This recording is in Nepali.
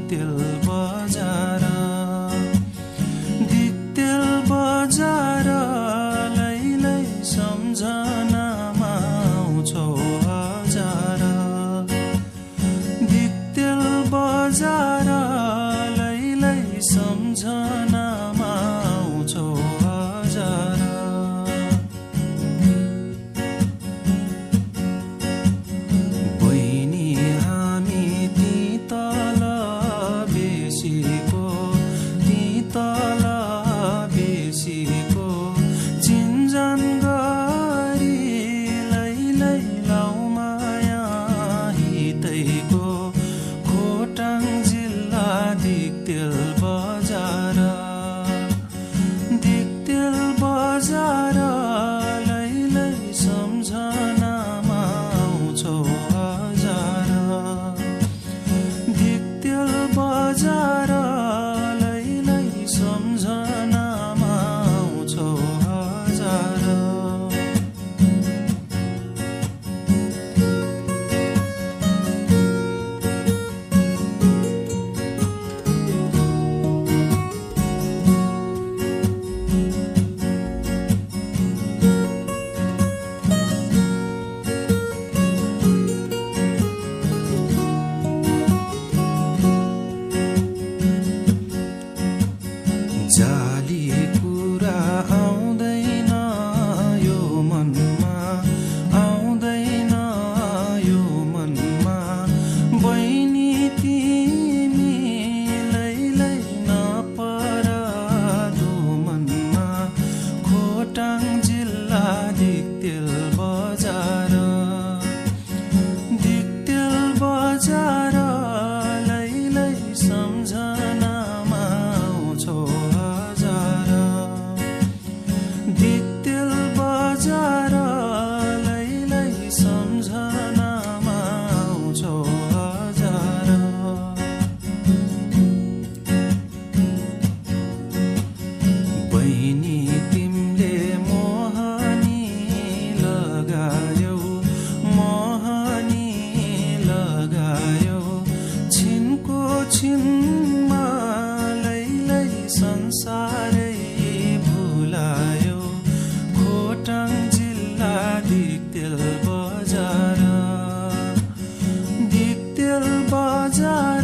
दिक्तेल बजार दिक्तेल बजार लैलै सम्झनामा आउँछौ हजार दिक्तेल बजार लैलै सम्झनामा आउँछौ हजार बहिनी हामी ती तल बेसीको चिन्जन गरी लैलै लाउ माया हितैको खोटाङ जिल्ला दिक्तेल बजार लैलै सम्झनामा आउँछौ हजार दिक्तेल बजार लैलै सम्झनामा आउँछौ हजार जाली कुरा आउँदैन यो मनमा बहिनी तिमी लैलै नपराधो मनमा खोटाङ जिल्ला दिक्तेल बजार लैलै सम्झनामा आउँछौ हजार दिक्तेल बजार लैलै सम्झनामा आउँछौ हजार बहिनी तिमीले मोहनी लगायौ छिनको छिनमा लैलै संसारै भुलायो खोटाङ जिल्ला दिक्तेल बजार